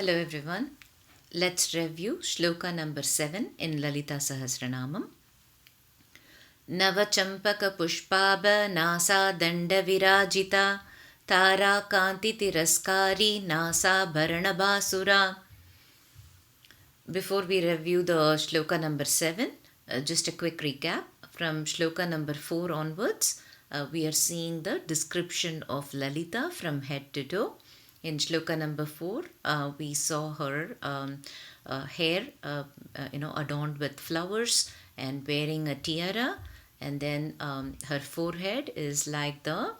Hello everyone. Let's review shloka number 7 in Lalita Sahasranamam. Navachampaka pushpaba nasa danda virajita tara kanti tiraskari nasa bharana basura. Before we review the shloka number 7, just a quick recap. From shloka number 4 onwards, we are seeing the description of Lalita from head to toe. In shloka number 4, we saw her hair adorned with flowers and wearing a tiara, and then her forehead is like the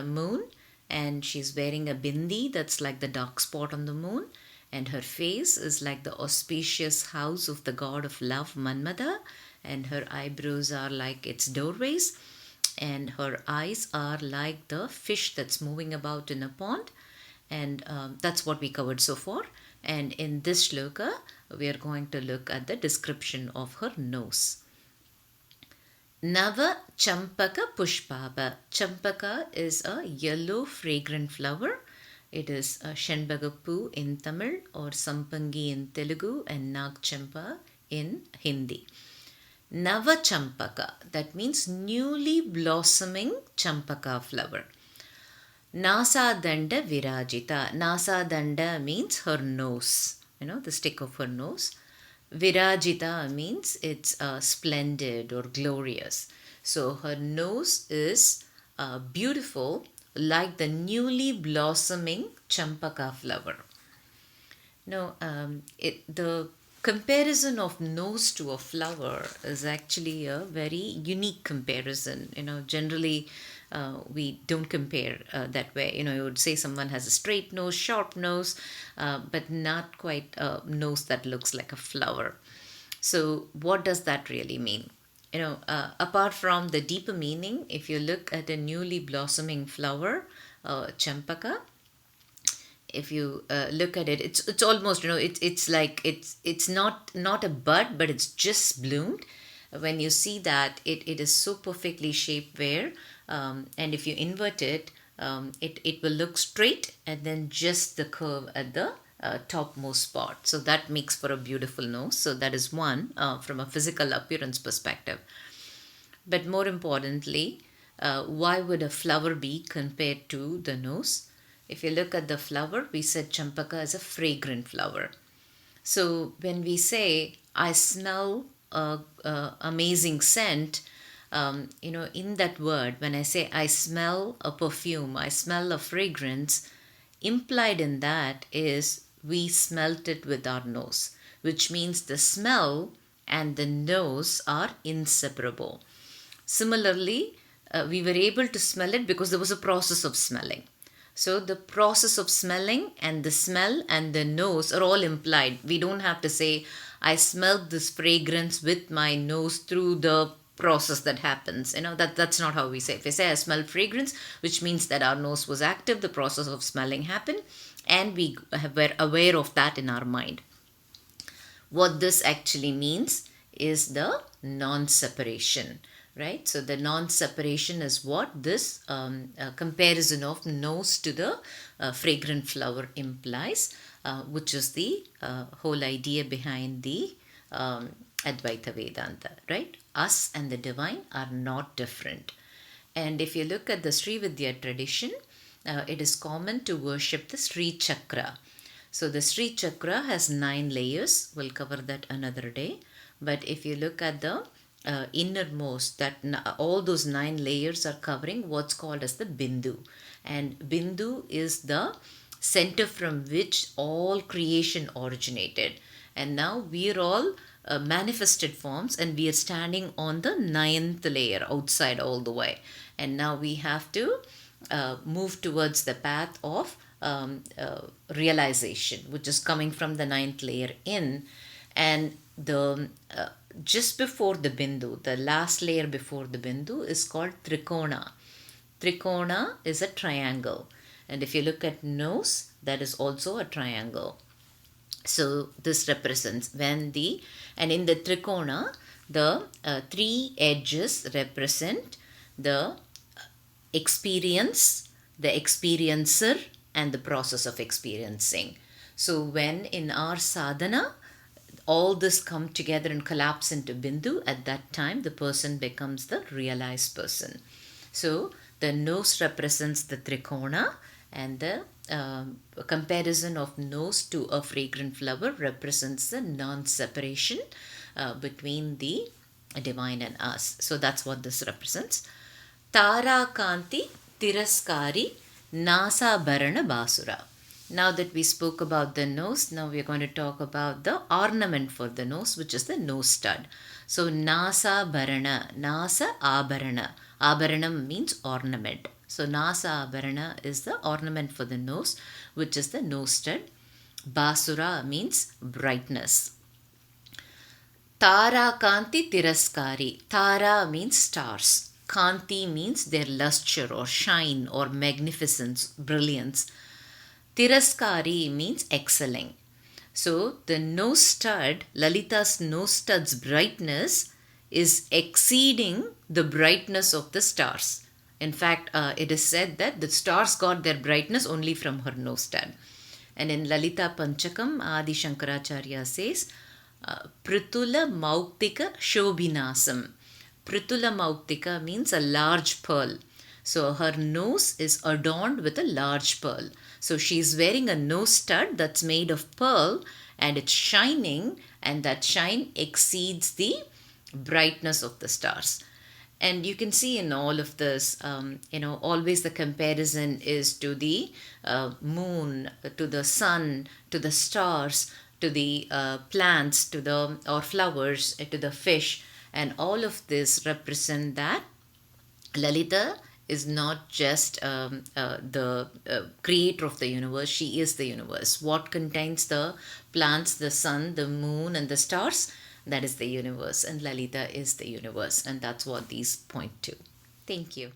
moon, and she's wearing a bindi that's like the dark spot on the moon, and her face is like the auspicious house of the god of love Manmada, and her eyebrows are like its doorways, and her eyes are like the fish that's moving about in a pond. And that's what we covered so far. And in this shloka, we are going to look at the description of her nose. Nava Champaka Pushpaba. Champaka is a yellow fragrant flower. It is a Shenbagappu in Tamil, or Sampangi in Telugu, and Nagchampa in Hindi. Nava Champaka, that means newly blossoming Champaka flower. Nasa Danda Virajita. Nasa Danda means her nose, the stick of her nose. Virajita means it's splendid or glorious. So her nose is beautiful, like the newly blossoming Champaka flower. Now, the comparison of nose to a flower is actually a very unique comparison. Generally, we don't compare that way. You would say someone has a straight nose, sharp nose, but not quite a nose that looks like a flower. So, what does that really mean? Apart from the deeper meaning, if you look at a newly blossoming flower, champaka, if you look at it, it's almost it's like it's not a bud, but it's just bloomed. When you see that, it is so perfectly shaped where and if you invert it, it will look straight, and then just the curve at the topmost spot. So that makes for a beautiful nose. So that is one from a physical appearance perspective. But more importantly, why would a flower be compared to the nose? If you look at the flower, we said champaka is a fragrant flower. So when we say, I smell a amazing scent, in that word, when I say I smell a perfume, I smell a fragrance, implied in that is we smelt it with our nose, which means the smell and the nose are inseparable. Similarly, we were able to smell it because there was a process of smelling. So the process of smelling and the smell and the nose are all implied. We don't have to say, I smelled this fragrance with my nose through the process that happens. That's not how we say. If we say I smell fragrance, which means that our nose was active, the process of smelling happened, and we were aware of that in our mind. What this actually means is the non-separation. Right, so the non-separation is what this comparison of nose to the fragrant flower implies, which is the whole idea behind the Advaita Vedanta. Right, us and the divine are not different. And if you look at the Sri Vidya tradition, it is common to worship the Sri Chakra. So the Sri Chakra has 9 layers. We'll cover that another day. But if you look at the innermost, that all those 9 layers are covering what's called as the bindu, and bindu is the center from which all creation originated, and now we are all manifested forms, and we are standing on the 9th layer outside all the way, and now we have to move towards the path of realization, which is coming from the 9th layer in. And the just before the bindu, the last layer before the bindu is called trikona. Trikona is a triangle, and if you look at nose, that is also a triangle. So this represents and in the trikona, the 3 edges represent the experience, the experiencer, and the process of experiencing. So when in our sadhana, all this come together and collapse into Bindu, at that time the person becomes the realized person. So the nose represents the trikona, and the comparison of nose to a fragrant flower represents the non-separation between the divine and us. So that's what this represents. Tara Kanti Tiraskari Nasa Bharana Basura. Now that we spoke about the nose, now we are going to talk about the ornament for the nose, which is the nose stud. So Nasa Bharana, Nasa Abharana. Abharanam means ornament. So Nasa Abharana is the ornament for the nose, which is the nose stud. Basura means brightness. Tara Kanti Tiraskari. Tara means stars. Kanti means their luster or shine or magnificence, brilliance. Tiraskari means excelling. So the nose stud, Lalita's nose stud's brightness is exceeding the brightness of the stars. In fact, it is said that the stars got their brightness only from her nose stud. And in Lalita Panchakam, Adi Shankaracharya says, Pritula Mauktika Shobhinasam. Pritula Mauktika means a large pearl. So her nose is adorned with a large pearl. So she is wearing a nose stud that's made of pearl, and it's shining, and that shine exceeds the brightness of the stars. And you can see in all of this, always the comparison is to the moon, to the sun, to the stars, to the plants, to the or flowers, to the fish, and all of this represent that Lalita is not just the creator of the universe, she is the universe. What contains the plants, the sun, the moon, and the stars? That is the universe, and Lalita is the universe, and that's what these point to. Thank you.